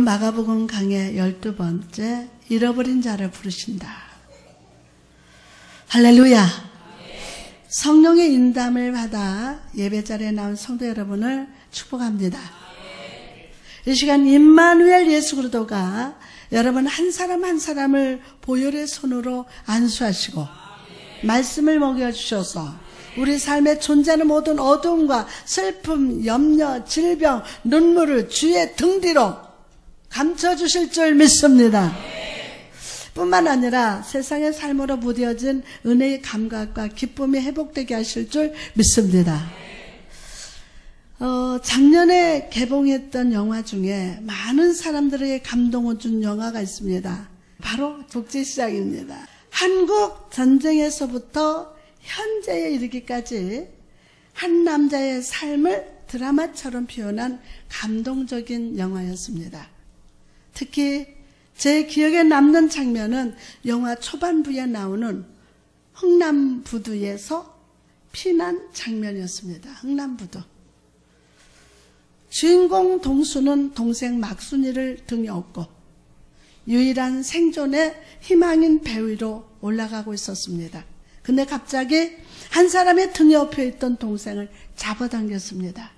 마가복음 강의 12번째 잃어버린 자를 부르신다. 할렐루야. 성령의 인담을 받아 예배자리에 나온 성도 여러분을 축복합니다. 이 시간 임마누엘 예수 그리스도가 여러분 한 사람 한 사람을 보혈의 손으로 안수하시고 말씀을 먹여주셔서 우리 삶에 존재하는 모든 어두움과 슬픔, 염려, 질병, 눈물을 주의 등 뒤로 감춰주실 줄 믿습니다. 뿐만 아니라 세상의 삶으로 무뎌진 은혜의 감각과 기쁨이 회복되게 하실 줄 믿습니다. 작년에 개봉했던 영화 중에 많은 사람들에게 감동을 준 영화가 있습니다. 바로 국제시장입니다. 한국 전쟁에서부터 현재에 이르기까지 한 남자의 삶을 드라마처럼 표현한 감동적인 영화였습니다. 특히 제 기억에 남는 장면은 영화 초반부에 나오는 흥남부두에서 피난 장면이었습니다. 흥남부두. 주인공 동수는 동생 막순이를 등에 업고 유일한 생존의 희망인 배 위로 올라가고 있었습니다. 근데 갑자기 한 사람의 등에 업혀있던 동생을 잡아당겼습니다.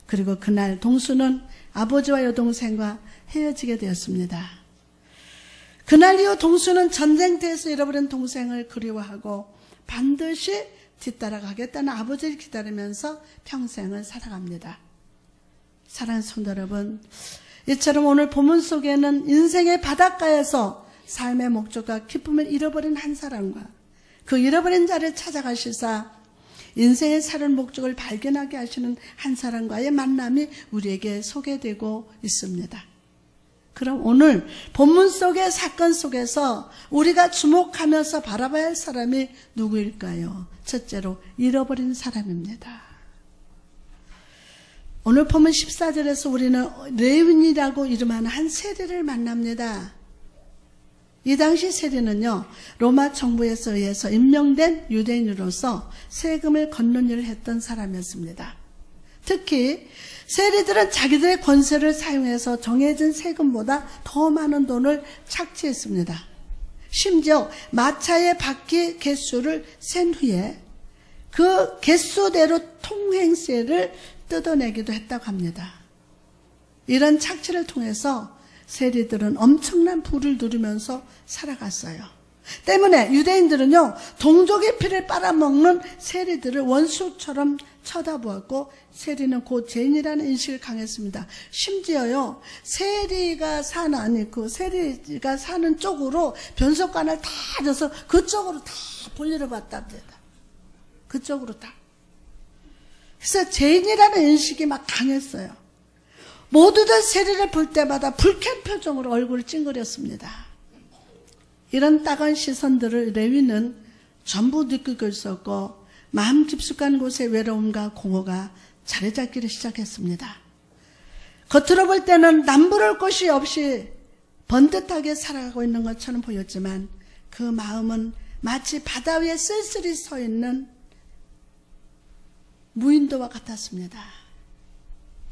그리고 그날 동수는 아버지와 여동생과 헤어지게 되었습니다. 그날 이후 동수는 전쟁터에서 잃어버린 동생을 그리워하고 반드시 뒤따라가겠다는 아버지를 기다리면서 평생을 살아갑니다. 사랑하는 성도 여러분, 이처럼 오늘 본문 속에는 인생의 바닷가에서 삶의 목적과 기쁨을 잃어버린 한 사람과 그 잃어버린 자를 찾아가시사 인생의 살은 목적을 발견하게 하시는 한 사람과의 만남이 우리에게 소개되고 있습니다. 그럼 오늘 본문 속의 사건 속에서 우리가 주목하면서 바라봐야 할 사람이 누구일까요? 첫째로 잃어버린 사람입니다. 오늘 본문 14절에서 우리는 레윈이라고 이름하는 한 세리를 만납니다. 이 당시 세리는요, 로마 정부에서 의해서 임명된 유대인으로서 세금을 걷는 일을 했던 사람이었습니다. 특히 세리들은 자기들의 권세를 사용해서 정해진 세금보다 더 많은 돈을 착취했습니다. 심지어 마차의 바퀴 개수를 센 후에 그 개수대로 통행세를 뜯어내기도 했다고 합니다. 이런 착취를 통해서 세리들은 엄청난 부를 누리면서 살아갔어요. 때문에 유대인들은요, 동족의 피를 빨아먹는 세리들을 원수처럼 쳐다보았고 세리는 곧 죄인이라는 인식을 강했습니다. 심지어요, 세리가 사는 쪽으로 변속관을 다 줘서 그쪽으로 다 볼일을 봤답니다. 그쪽으로 다. 그래서 죄인이라는 인식이 막 강했어요. 모두들 세리를 볼 때마다 불쾌한 표정으로 얼굴을 찡그렸습니다. 이런 따가운 시선들을 레위는 전부 느끼고 있었고 마음 깊숙한 곳에 외로움과 공허가 자리 잡기를 시작했습니다. 겉으로 볼 때는 남부를 곳이 없이 번듯하게 살아가고 있는 것처럼 보였지만 그 마음은 마치 바다 위에 쓸쓸히 서 있는 무인도와 같았습니다.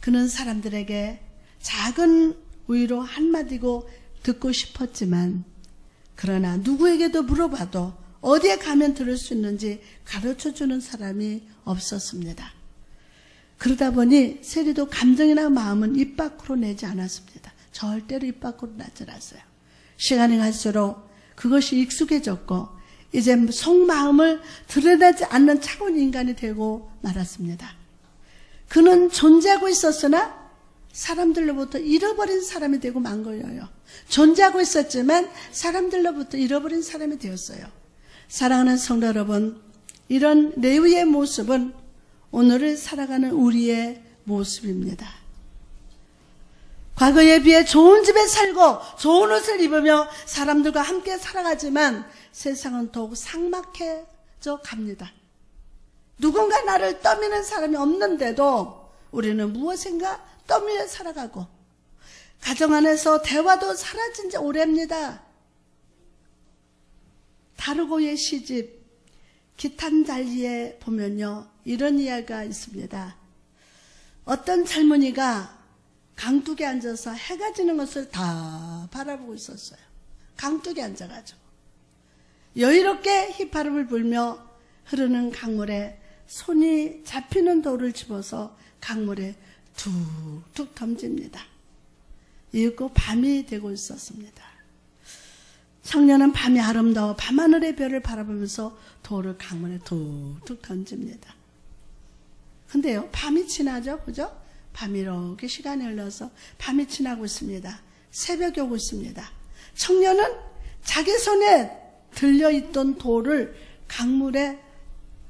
그는 사람들에게 작은 위로 한마디고 듣고 싶었지만 그러나 누구에게도 물어봐도 어디에 가면 들을 수 있는지 가르쳐주는 사람이 없었습니다. 그러다 보니 세리도 감정이나 마음은 입 밖으로 내지 않았습니다. 절대로 입 밖으로 나지 않았어요. 시간이 갈수록 그것이 익숙해졌고 이제 속마음을 드러내지 않는 차가운 인간이 되고 말았습니다. 그는 존재하고 있었으나 사람들로부터 잃어버린 사람이 되고 만 거예요. 존재하고 있었지만 사람들로부터 잃어버린 사람이 되었어요. 사랑하는 성도 여러분, 이런 레위의 모습은 오늘을 살아가는 우리의 모습입니다. 과거에 비해 좋은 집에 살고 좋은 옷을 입으며 사람들과 함께 살아가지만 세상은 더욱 삭막해져 갑니다. 누군가 나를 떠미는 사람이 없는데도 우리는 무엇인가 떠밀려 살아가고 가정 안에서 대화도 사라진 지 오래입니다. 다르고의 시집 기탄잘리에 보면요, 이런 이야기가 있습니다. 어떤 젊은이가 강둑에 앉아서 해가 지는 것을 다 바라보고 있었어요. 강둑에 앉아가지고 여유롭게 휘파람을 불며 흐르는 강물에 손이 잡히는 돌을 집어서 강물에 툭툭 던집니다. 이윽고 밤이 되고 있었습니다. 청년은 밤이 아름다워 밤하늘의 별을 바라보면서 돌을 강물에 툭툭 던집니다. 근데요, 밤이 지나죠, 그죠? 밤이 이렇게 시간이 흘러서 밤이 지나고 있습니다. 새벽이 오고 있습니다. 청년은 자기 손에 들려있던 돌을 강물에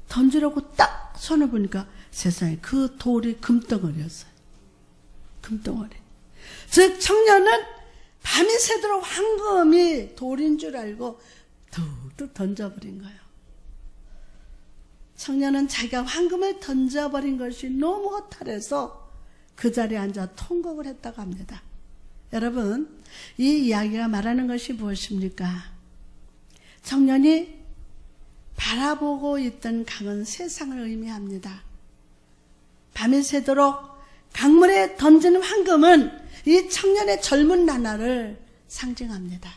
던지려고 딱 손을 보니까 세상에 그 돌이 금덩어리였어요. 금덩어리. 즉 청년은 밤이 새도록 황금이 돌인 줄 알고 툭툭 던져버린 거예요. 청년은 자기가 황금을 던져버린 것이 너무 허탈해서 그 자리에 앉아 통곡을 했다고 합니다. 여러분, 이 이야기가 말하는 것이 무엇입니까? 청년이 바라보고 있던 강은 세상을 의미합니다. 밤이 새도록 강물에 던지는 황금은 이 청년의 젊은 나날을 상징합니다.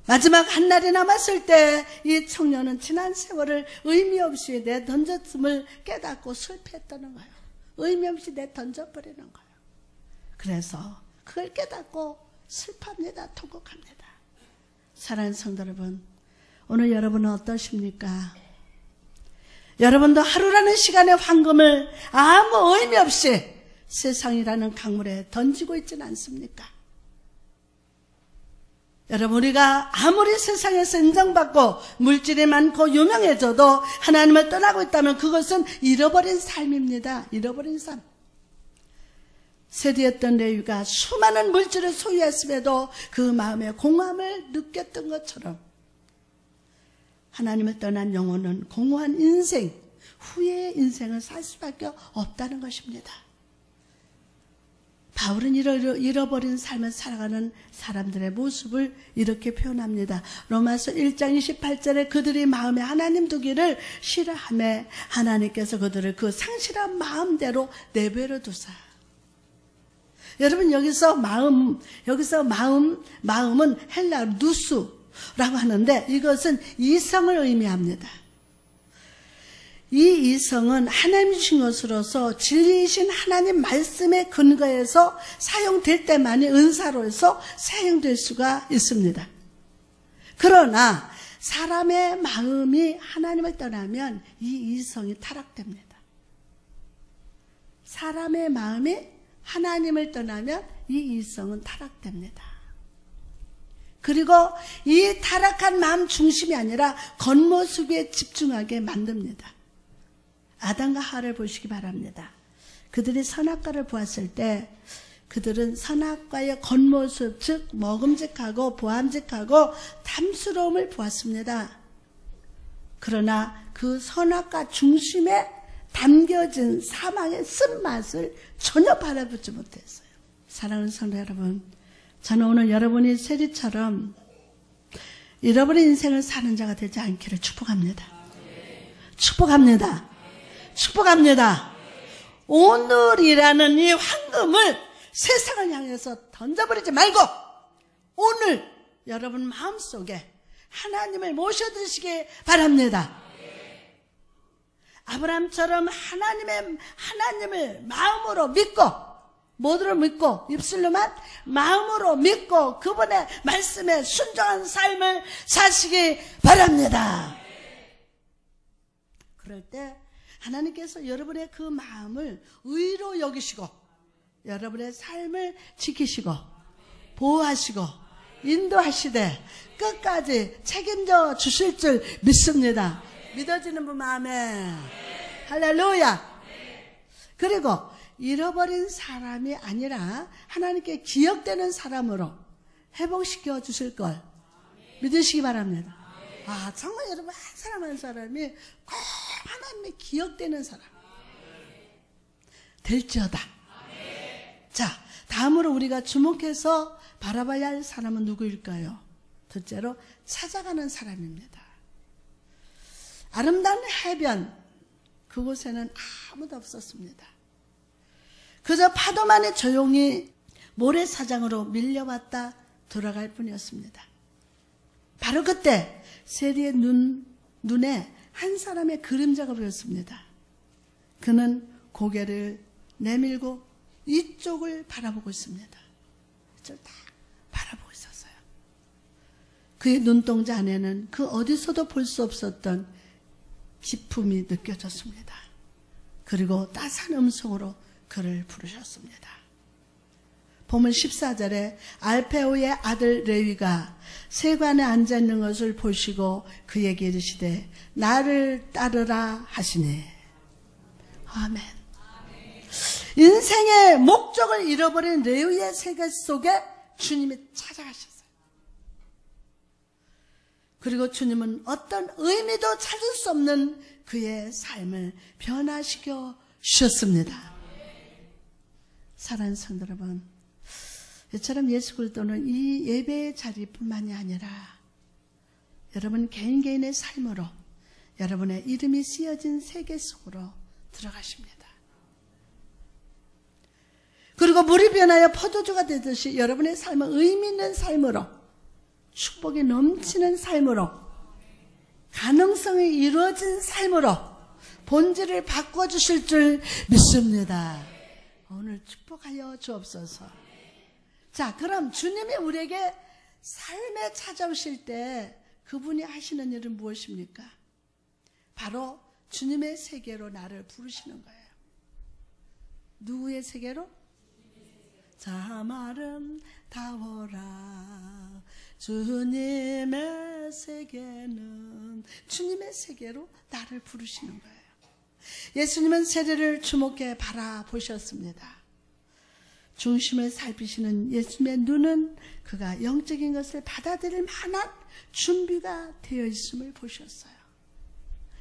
마지막 한 날이 남았을 때 이 청년은 지난 세월을 의미 없이 내던졌음을 깨닫고 슬퍼했다는 거예요. 의미 없이 내던져버리는 거예요. 그래서 그걸 깨닫고 슬퍼합니다. 통곡합니다. 사랑하는 성도 여러분, 오늘 여러분은 어떠십니까? 여러분도 하루라는 시간의 황금을 아무 의미 없이 세상이라는 강물에 던지고 있지는 않습니까? 여러분, 우리가 아무리 세상에서 인정받고 물질이 많고 유명해져도 하나님을 떠나고 있다면 그것은 잃어버린 삶입니다. 잃어버린 삶. 세리였던 레위가 수많은 물질을 소유했음에도 그 마음에 공허함을 느꼈던 것처럼 하나님을 떠난 영혼은 공허한 인생, 후회의 인생을 살 수밖에 없다는 것입니다. 바울은 잃어버린 삶을 살아가는 사람들의 모습을 이렇게 표현합니다. 로마서 1장 28절에 그들이 마음에 하나님 두기를 싫어하며 하나님께서 그들을 그 상실한 마음대로 내버려 두사. 여러분, 여기서 마음은 헬라 누스라고 하는데 이것은 이성을 의미합니다. 이 이성은 하나님 주신 것으로서 진리이신 하나님 말씀에 근거해서 사용될 때만이 은사로서 사용될 수가 있습니다. 그러나 사람의 마음이 하나님을 떠나면 이 이성이 타락됩니다. 사람의 마음이 하나님을 떠나면 이 이성은 타락됩니다. 그리고 이 타락한 마음 중심이 아니라 겉모습에 집중하게 만듭니다. 아담과 하와를 보시기 바랍니다. 그들이 선악과를 보았을 때 그들은 선악과의 겉모습, 즉 먹음직하고 보암직하고 탐스러움을 보았습니다. 그러나 그 선악과 중심에 담겨진 사망의 쓴맛을 전혀 바라보지 못했어요. 사랑하는 성도 여러분, 저는 오늘 여러분이 세리처럼 잃어버린 인생을 사는 자가 되지 않기를 축복합니다. 축복합니다. 축복합니다. 오늘이라는 이 황금을 세상을 향해서 던져버리지 말고 오늘 여러분 마음속에 하나님을 모셔드시기 바랍니다. 아브라함처럼 하나님을 마음으로 믿고, 모두를 믿고 입술로만 마음으로 믿고 그분의 말씀에 순종한 삶을 사시기 바랍니다. 그럴 때 하나님께서 여러분의 그 마음을 의로 여기시고 여러분의 삶을 지키시고 보호하시고 인도하시되 끝까지 책임져 주실 줄 믿습니다. 믿어지는 분 아멘. 할렐루야. 그리고 잃어버린 사람이 아니라 하나님께 기억되는 사람으로 회복시켜 주실 걸 믿으시기 바랍니다. 아, 정말 여러분 한 사람 한 사람이 꼭 하나님의 기억되는 사람 될지어다. 자, 다음으로 우리가 주목해서 바라봐야 할 사람은 누구일까요? 둘째로 찾아가는 사람입니다. 아름다운 해변, 그곳에는 아무도 없었습니다. 그저 파도만이 조용히 모래사장으로 밀려왔다 돌아갈 뿐이었습니다. 바로 그때 세리의 눈에 한 사람의 그림자가 보였습니다. 그는 고개를 내밀고 이쪽을 바라보고 있습니다. 이쪽을 다 바라보고 있었어요. 그의 눈동자 안에는 그 어디서도 볼 수 없었던 기품이 느껴졌습니다. 그리고 따스한 음성으로 그를 부르셨습니다. 본문 14절에 알페오의 아들 레위가 세관에 앉아있는 것을 보시고 그에게 이르시되 나를 따르라 하시니. 아멘. 인생의 목적을 잃어버린 레위의 세계 속에 주님이 찾아가셨어요. 그리고 주님은 어떤 의미도 찾을 수 없는 그의 삶을 변화시켜 주셨습니다. 사랑하는 성도 여러분, 이처럼 예수 그리스도는 이 예배의 자리뿐만이 아니라 여러분 개인의 삶으로 여러분의 이름이 쓰여진 세계 속으로 들어가십니다. 그리고 물이 변하여 포도주가 되듯이 여러분의 삶은 의미 있는 삶으로, 축복이 넘치는 삶으로, 가능성이 이루어진 삶으로 본질을 바꿔주실 줄 믿습니다. 오늘 축복하여 주옵소서. 자, 그럼 주님이 우리에게 삶에 찾아오실 때 그분이 하시는 일은 무엇입니까? 바로 주님의 세계로 나를 부르시는 거예요. 누구의 세계로? 참 아름다워라 주님의 세계는, 주님의 세계로 나를 부르시는 거예요. 예수님은 세례를 주목해 바라보셨습니다. 중심을 살피시는 예수님의 눈은 그가 영적인 것을 받아들일 만한 준비가 되어 있음을 보셨어요.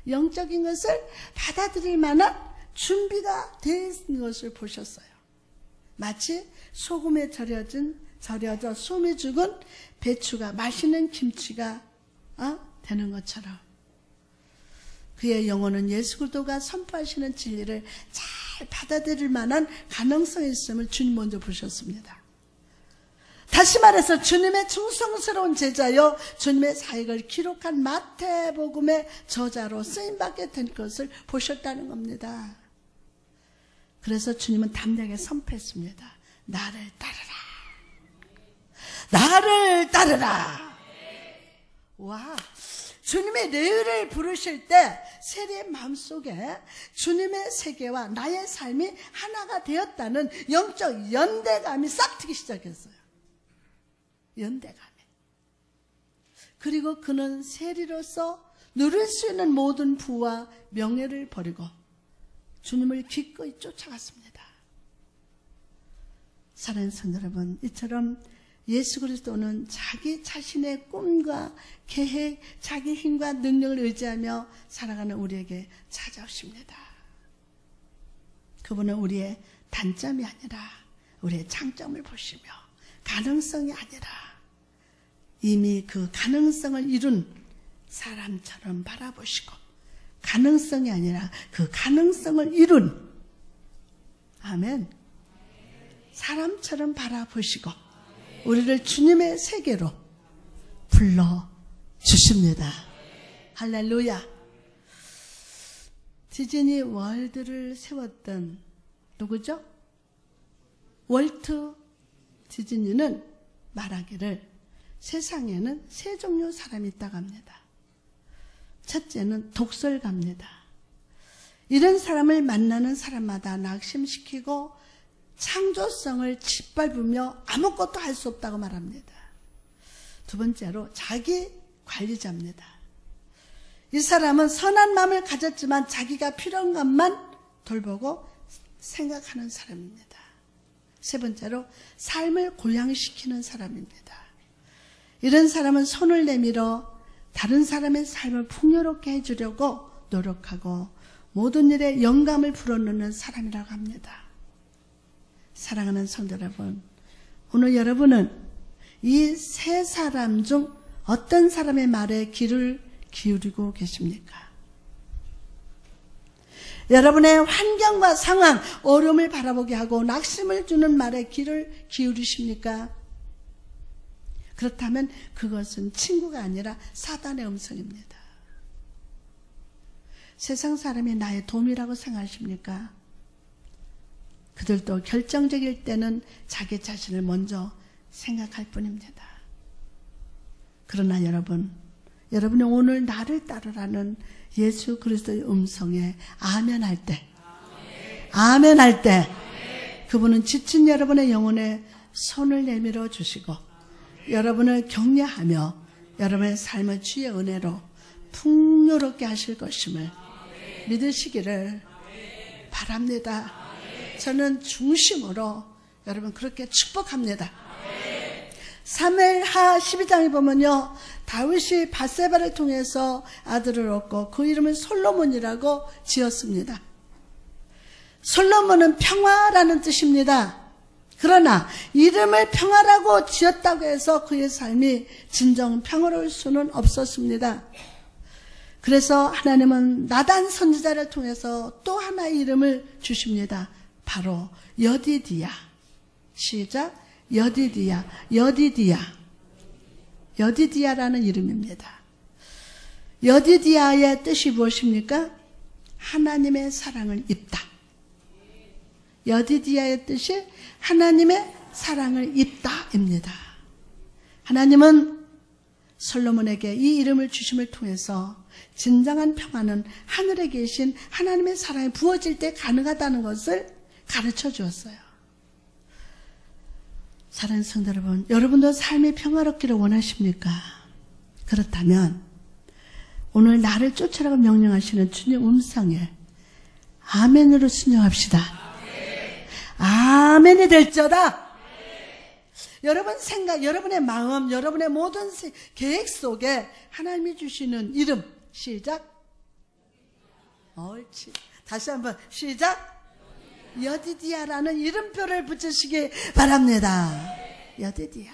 영적인 것을 받아들일 만한 준비가 되어 있는 것을 보셨어요. 마치 소금에 절여져 숨이 죽은 배추가 맛있는 김치가 되는 것처럼 그의 영혼은 예수 그리스도가 선포하시는 진리를 잘 받아들일 만한 가능성이 있음을 주님 먼저 보셨습니다. 다시 말해서 주님의 충성스러운 제자여 주님의 사역을 기록한 마태복음의 저자로 쓰임받게 된 것을 보셨다는 겁니다. 그래서 주님은 담대하게 선포했습니다. 나를 따르라. 나를 따르라. 와, 주님의 레위를 부르실 때 세리의 마음속에 주님의 세계와 나의 삶이 하나가 되었다는 영적 연대감이 싹 트기 시작했어요. 연대감이. 그리고 그는 세리로서 누릴 수 있는 모든 부와 명예를 버리고 주님을 기꺼이 쫓아갔습니다. 사랑하는 성도 여러분, 이처럼 예수 그리스도는 자기 자신의 꿈과 계획, 자기 힘과 능력을 의지하며 살아가는 우리에게 찾아오십니다. 그분은 우리의 단점이 아니라 우리의 장점을 보시며 가능성이 아니라 이미 그 가능성을 이룬 사람처럼 바라보시고 가능성이 아니라 그 가능성을 이룬, 아멘, 사람처럼 바라보시고 우리를 주님의 세계로 불러주십니다. 할렐루야. 디즈니 월드를 세웠던 누구죠? 월트 디즈니는 말하기를 세상에는 세 종류 사람이 있다고 합니다. 첫째는 독설가입니다. 이런 사람을 만나는 사람마다 낙심시키고 창조성을 짓밟으며 아무것도 할 수 없다고 말합니다. 두 번째로 자기 관리자입니다. 이 사람은 선한 마음을 가졌지만 자기가 필요한 것만 돌보고 생각하는 사람입니다. 세 번째로 삶을 고양시키는 사람입니다. 이런 사람은 손을 내밀어 다른 사람의 삶을 풍요롭게 해주려고 노력하고 모든 일에 영감을 불어넣는 사람이라고 합니다. 사랑하는 성도 여러분, 오늘 여러분은 이 세 사람 중 어떤 사람의 말에 귀를 기울이고 계십니까? 여러분의 환경과 상황, 어려움을 바라보게 하고 낙심을 주는 말에 귀를 기울이십니까? 그렇다면 그것은 친구가 아니라 사단의 음성입니다. 세상 사람이 나의 도움이라고 생각하십니까? 그들도 결정적일 때는 자기 자신을 먼저 생각할 뿐입니다. 그러나 여러분이 오늘 나를 따르라는 예수 그리스도의 음성에 아멘 할 때, 그분은 지친 여러분의 영혼에 손을 내밀어 주시고 여러분을 격려하며 여러분의 삶을 주의 은혜로 풍요롭게 하실 것임을 믿으시기를 바랍니다. 저는 중심으로 여러분 그렇게 축복합니다. 사무엘하 12장에 보면요, 다윗이 밧세바를 통해서 아들을 얻고 그 이름을 솔로몬이라고 지었습니다. 솔로몬은 평화라는 뜻입니다. 그러나 이름을 평화라고 지었다고 해서 그의 삶이 진정 평화로울 수는 없었습니다. 그래서 하나님은 나단 선지자를 통해서 또 하나의 이름을 주십니다. 바로 여디디야. 시작. 여디디야라는 이름입니다. 여디디야의 뜻이 무엇입니까? 하나님의 사랑을 입다. 여디디야의 뜻이 하나님의 사랑을 입다입니다. 하나님은 솔로몬에게 이 이름을 주심을 통해서 진정한 평화는 하늘에 계신 하나님의 사랑이 부어질 때 가능하다는 것을 가르쳐 주었어요. 사랑하는 성도 여러분, 여러분도 삶이 평화롭기를 원하십니까? 그렇다면 오늘 나를 쫓으라고 명령하시는 주님 음성에 아멘으로 순종합시다. 아멘이 될지어다. 여러분 생각, 여러분의 마음, 여러분의 모든 계획 속에 하나님이 주시는 이름, 시작. 옳지. 다시 한번 시작. 여디디야라는 이름표를 붙이시기 바랍니다. 여디디야.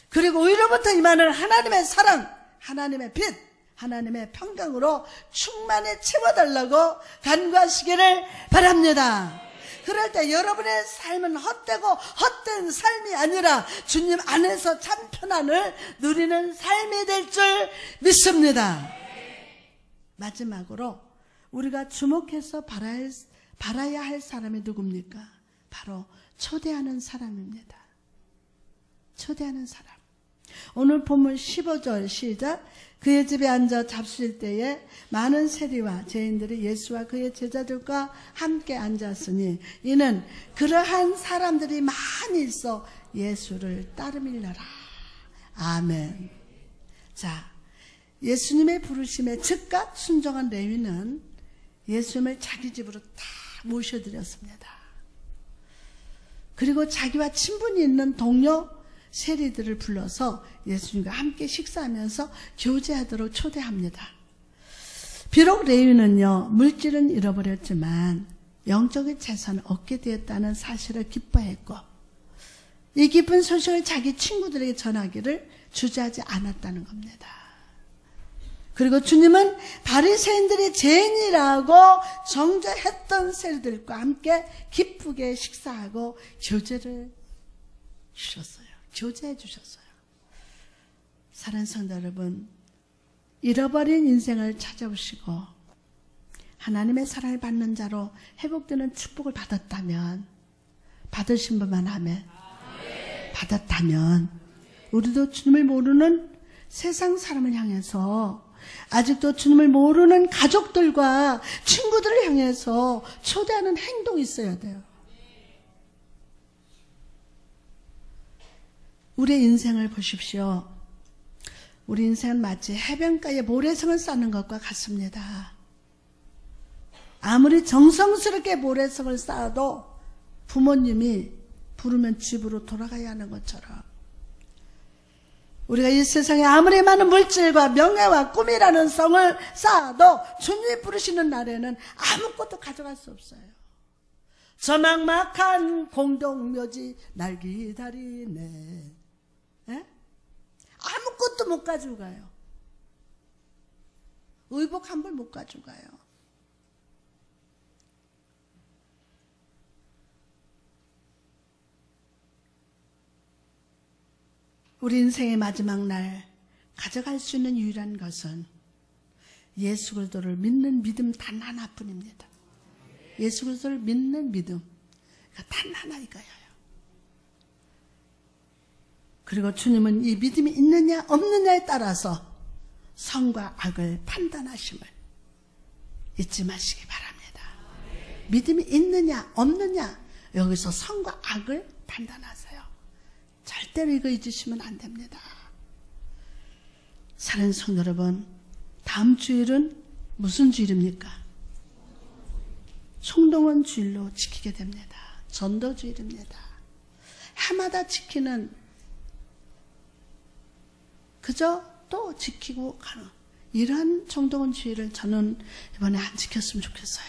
그리고 오히려부터 임하는 하나님의 사랑, 하나님의 빛, 하나님의 평강으로 충만히 채워달라고 간구하시기를 바랍니다. 그럴 때 여러분의 삶은 헛되고 헛된 삶이 아니라 주님 안에서 참 편안을 누리는 삶이 될 줄 믿습니다. 마지막으로 우리가 주목해서 바라야 할 사람이 누굽니까? 바로 초대하는 사람입니다. 초대하는 사람. 오늘 본문 15절 시작. 그의 집에 앉아 잡수실 때에 많은 세리와 죄인들이 예수와 그의 제자들과 함께 앉았으니 이는 그러한 사람들이 많이 있어 예수를 따름이려라. 아멘. 자, 예수님의 부르심에 즉각 순종한 레위는 예수님을 자기 집으로 다 모셔드렸습니다. 그리고 자기와 친분이 있는 동료 세리들을 불러서 예수님과 함께 식사하면서 교제하도록 초대합니다. 비록 레위는요, 물질은 잃어버렸지만 영적인 재산을 얻게 되었다는 사실을 기뻐했고 이 기쁜 소식을 자기 친구들에게 전하기를 주저하지 않았다는 겁니다. 그리고 주님은 바리새인들이 죄인이라고 정죄했던 세리들과 함께 기쁘게 식사하고 교제를 주셨어요. 교제해 주셨어요. 사랑하는 성도 여러분, 잃어버린 인생을 찾아오시고 하나님의 사랑을 받는 자로 회복되는 축복을 받았다면, 받으신 분만 아멘. 받았다면 우리도 주님을 모르는 세상 사람을 향해서, 아직도 주님을 모르는 가족들과 친구들을 향해서 초대하는 행동이 있어야 돼요. 우리의 인생을 보십시오. 우리 인생은 마치 해변가에 모래성을 쌓는 것과 같습니다. 아무리 정성스럽게 모래성을 쌓아도 부모님이 부르면 집으로 돌아가야 하는 것처럼 우리가 이 세상에 아무리 많은 물질과 명예와 꿈이라는 성을 쌓아도 주님이 부르시는 날에는 아무것도 가져갈 수 없어요. 저 막막한 공동묘지 날 기다리네. 예? 아무것도 못 가지고 가요. 의복 한 벌 못 가지고 가요. 우리 인생의 마지막 날 가져갈 수 있는 유일한 것은 예수 그리스도를 믿는 믿음 단 하나뿐입니다. 예수 그리스도를 믿는 믿음 단 하나 이거예요. 그리고 주님은 이 믿음이 있느냐 없느냐에 따라서 선과 악을 판단하심을 잊지 마시기 바랍니다. 믿음이 있느냐 없느냐 여기서 선과 악을 판단하세요. 절대로 이거 잊으시면 안 됩니다. 사랑하는 성도 여러분, 다음 주일은 무슨 주일입니까? 총동원 주일로 지키게 됩니다. 전도 주일입니다. 해마다 지키는 그저 또 지키고 가는 이러한 총동원 주일을 저는 이번에 안 지켰으면 좋겠어요.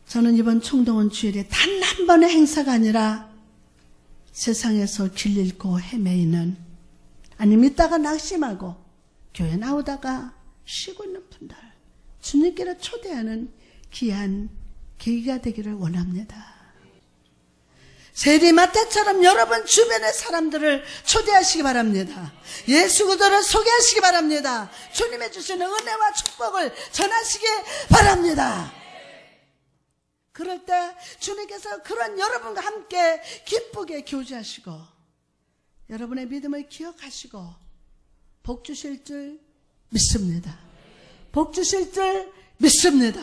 저는 이번 총동원 주일에 단 한 번의 행사가 아니라 세상에서 길 잃고 헤매이는, 아니면 있다가 낙심하고 교회 나오다가 쉬고 있는 분들 주님께로 초대하는 귀한 계기가 되기를 원합니다. 세리마태처럼 여러분 주변의 사람들을 초대하시기 바랍니다. 예수 그리스도를 소개하시기 바랍니다. 주님의 주시는 은혜와 축복을 전하시기 바랍니다. 그럴 때 주님께서 그런 여러분과 함께 기쁘게 교제하시고 여러분의 믿음을 기억하시고 복 주실 줄 믿습니다. 복 주실 줄 믿습니다.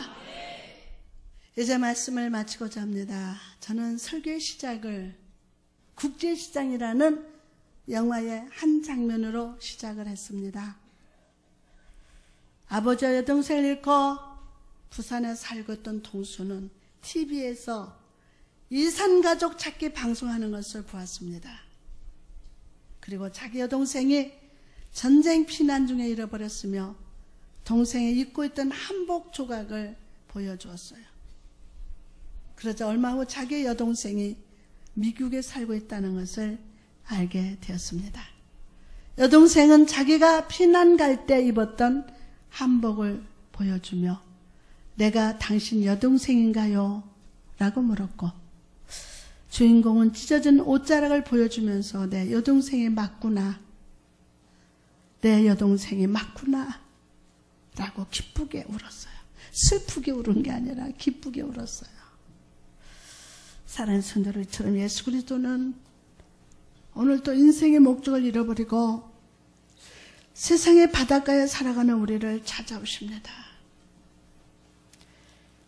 이제 말씀을 마치고자 합니다. 저는 설교의 시작을 국제시장이라는 영화의 한 장면으로 시작을 했습니다. 아버지와 여동생을 잃고 부산에 살고 있던 동수는 TV에서 이산가족 찾기 방송하는 것을 보았습니다. 그리고 자기 여동생이 전쟁 피난 중에 잃어버렸으며 동생이 입고 있던 한복 조각을 보여주었어요. 그러자 얼마 후 자기 여동생이 미국에 살고 있다는 것을 알게 되었습니다. 여동생은 자기가 피난 갈 때 입었던 한복을 보여주며 내가 당신 여동생인가요? 라고 물었고 주인공은 찢어진 옷자락을 보여주면서 내 여동생이 맞구나. 내 여동생이 맞구나. 라고 기쁘게 울었어요. 슬프게 울은 게 아니라 기쁘게 울었어요. 사랑하는 성도들처럼 예수 그리스도는 오늘 또 인생의 목적을 잃어버리고 세상의 바닷가에 살아가는 우리를 찾아오십니다.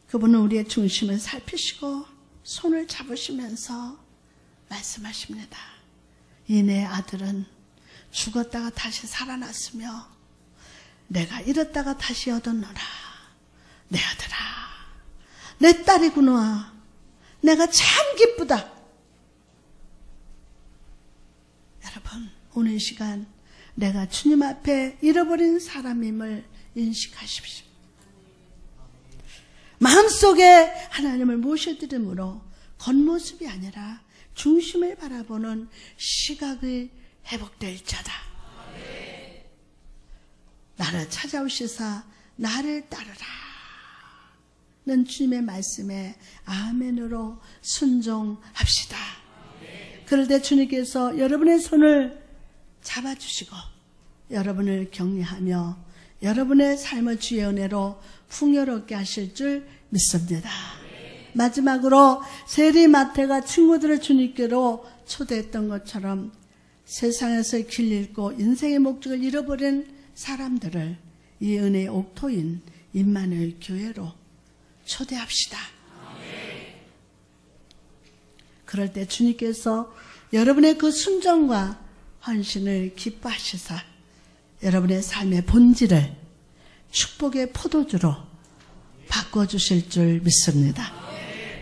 그분은 우리의 중심을 살피시고 손을 잡으시면서 말씀하십니다. 이 내 아들은 죽었다가 다시 살아났으며 내가 잃었다가 다시 얻었노라. 내 아들아, 내 딸이구나. 내가 참 기쁘다. 여러분, 오늘 시간 내가 주님 앞에 잃어버린 사람임을 인식하십시오. 마음속에 하나님을 모셔드림으로 겉모습이 아니라 중심을 바라보는 시각이 회복될 자다. 나를 찾아오시사 나를 따르라 는 주님의 말씀에 아멘으로 순종합시다. 그럴 때 주님께서 여러분의 손을 잡아주시고 여러분을 격려하며 여러분의 삶을 주의 은혜로 풍요롭게 하실 줄 믿습니다. 마지막으로 세리마태가 친구들을 주님께로 초대했던 것처럼 세상에서 길 잃고 인생의 목적을 잃어버린 사람들을 이 은혜의 옥토인 임마누엘 교회로 초대합시다. 그럴 때 주님께서 여러분의 그 순종과 헌신을 기뻐하시사 여러분의 삶의 본질을 축복의 포도주로 바꿔주실 줄 믿습니다.